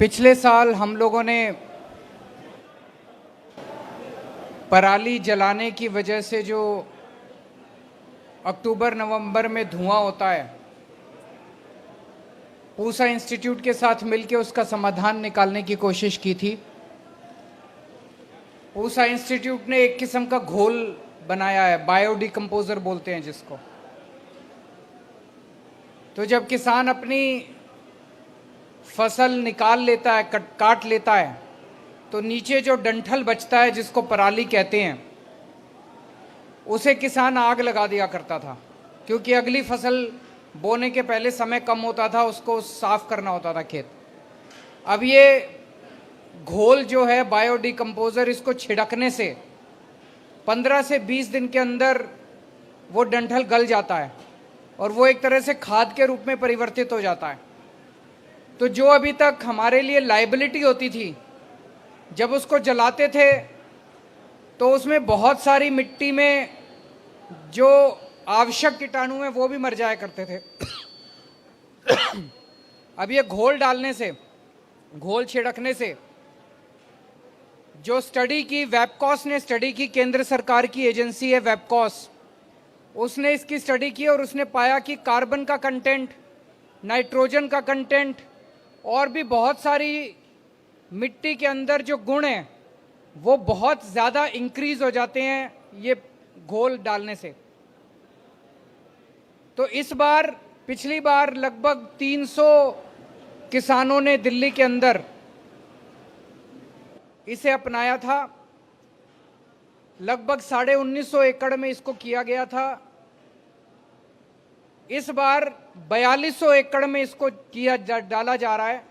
पिछले साल हम लोगों ने पराली जलाने की वजह से जो अक्टूबर नवंबर में धुआं होता है, पूसा इंस्टीट्यूट के साथ मिलकर उसका समाधान निकालने की कोशिश की थी। पूसा इंस्टीट्यूट ने एक किस्म का घोल बनाया है, बायोडिकम्पोजर बोलते हैं जिसको। तो जब किसान अपनी फसल निकाल लेता है, काट लेता है, तो नीचे जो डंठल बचता है जिसको पराली कहते हैं, उसे किसान आग लगा दिया करता था, क्योंकि अगली फसल बोने के पहले समय कम होता था, उसको साफ करना होता था खेत। अब ये घोल जो है बायोडिकम्पोजर, इसको छिड़कने से 15 से 20 दिन के अंदर वो डंठल गल जाता है और वो एक तरह से खाद के रूप में परिवर्तित हो जाता है। तो जो अभी तक हमारे लिए लायबिलिटी होती थी, जब उसको जलाते थे तो उसमें बहुत सारी मिट्टी में जो आवश्यक कीटाणु हैं वो भी मर जाया करते थे। अब ये घोल डालने से, घोल छिड़कने से, जो स्टडी की वेबकॉस ने स्टडी की, केंद्र सरकार की एजेंसी है वेबकॉस, उसने इसकी स्टडी की और उसने पाया कि कार्बन का कंटेंट, नाइट्रोजन का कंटेंट और भी बहुत सारी मिट्टी के अंदर जो गुण हैं वो बहुत ज़्यादा इंक्रीज हो जाते हैं ये घोल डालने से। तो इस बार, पिछली बार लगभग 300 किसानों ने दिल्ली के अंदर इसे अपनाया था। लगभग 1950 एकड़ में इसको किया गया था। इस बार 4200 एकड़ में इसको डाला जा रहा है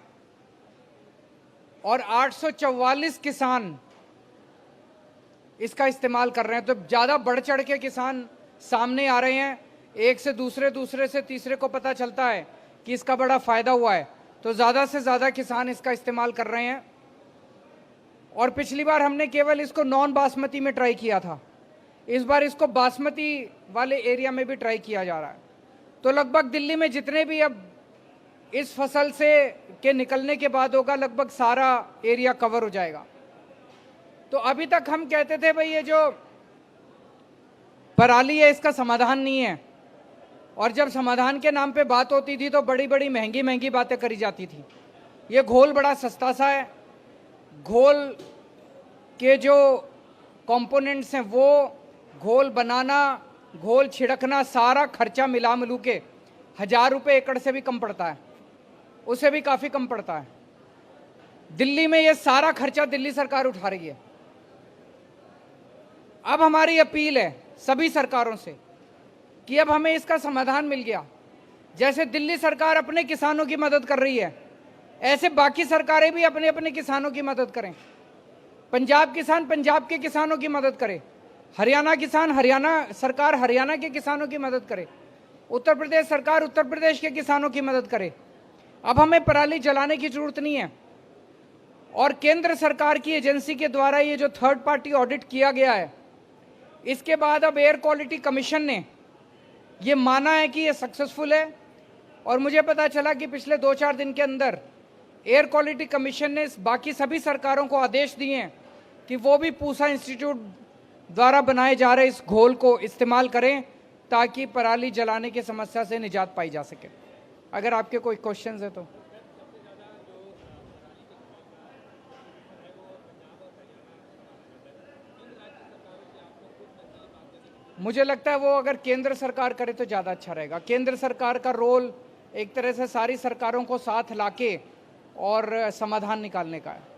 और 844 किसान इसका इस्तेमाल कर रहे हैं। तो ज़्यादा बढ़ चढ़ के किसान सामने आ रहे हैं, एक से दूसरे, दूसरे से तीसरे को पता चलता है कि इसका बड़ा फ़ायदा हुआ है, तो ज़्यादा से ज़्यादा किसान इसका इस्तेमाल कर रहे हैं। और पिछली बार हमने केवल इसको नॉन बासमती में ट्राई किया था, इस बार इसको बासमती वाले एरिया में भी ट्राई किया जा रहा है। तो लगभग दिल्ली में जितने भी अब इस फसल से के निकलने के बाद होगा, लगभग सारा एरिया कवर हो जाएगा। तो अभी तक हम कहते थे भाई ये जो पराली है इसका समाधान नहीं है, और जब समाधान के नाम पे बात होती थी तो बड़ी बड़ी महंगी महंगी बातें करी जाती थी। ये घोल बड़ा सस्ता सा है, घोल के जो कंपोनेंट्स हैं वो घोल बनाना, घोल छिड़कना, सारा खर्चा मिला मिलू के 1000 रुपये एकड़ से भी कम पड़ता है, उसे भी काफ़ी कम पड़ता है। दिल्ली में ये सारा खर्चा दिल्ली सरकार उठा रही है। अब हमारी अपील है सभी सरकारों से कि अब हमें इसका समाधान मिल गया। जैसे दिल्ली सरकार अपने किसानों की मदद कर रही है, ऐसे बाकी सरकारें भी अपने अपने किसानों की मदद करें। पंजाब किसान पंजाब के किसानों की मदद करे, हरियाणा किसान हरियाणा सरकार हरियाणा के किसानों की मदद करे, उत्तर प्रदेश सरकार उत्तर प्रदेश के किसानों की मदद करे। अब हमें पराली जलाने की जरूरत नहीं है। और केंद्र सरकार की एजेंसी के द्वारा ये जो थर्ड पार्टी ऑडिट किया गया है, इसके बाद अब एयर क्वालिटी कमीशन ने ये माना है कि ये सक्सेसफुल है। और मुझे पता चला कि पिछले 2-4 दिन के अंदर एयर क्वालिटी कमीशन ने बाकी सभी सरकारों को आदेश दिए हैं कि वो भी पूसा इंस्टीट्यूट द्वारा बनाए जा रहे इस घोल को इस्तेमाल करें, ताकि पराली जलाने की समस्या से निजात पाई जा सके। अगर आपके कोई क्वेश्चंस है तो। मुझे लगता है वो अगर केंद्र सरकार करे तो ज़्यादा अच्छा रहेगा। केंद्र सरकार का रोल एक तरह से सारी सरकारों को साथ लाके और समाधान निकालने का है।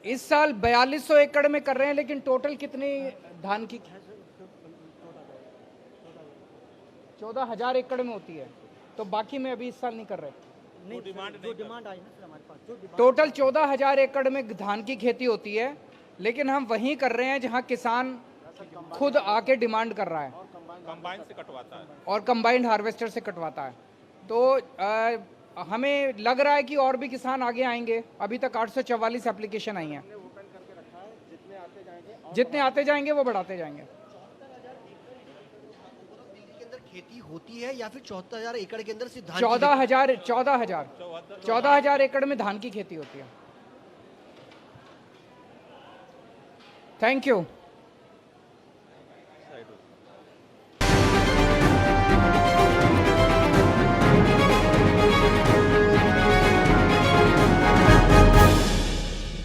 इस साल 4200 एकड़ में कर रहे हैं, लेकिन टोटल कितनी धान की 14,000 एकड़ में होती है, तो बाकी में अभी इस साल नहीं कर रहे। नहीं, जो डिमांड आई ना सर हमारे पास, जो डिमांड टोटल 14,000 एकड़ में धान की खेती होती है, लेकिन हम वहीं कर रहे हैं जहां किसान खुद आके डिमांड कर रहा है कंबाइन से कटवाता है और कंबाइंड हार्वेस्टर से कटवाता है। तो हमें लग रहा है कि और भी किसान आगे आएंगे। अभी तक 844 एप्लीकेशन आई हैं, ओपन करके रखा है, जितने आते जाएंगे जितने आते जाएंगे वो बढ़ाते जाएंगे। खेती होती है या फिर 74,000 एकड़ के अंदर सिर्फ धान की 14,000 एकड़ में धान की खेती होती है। Thank you.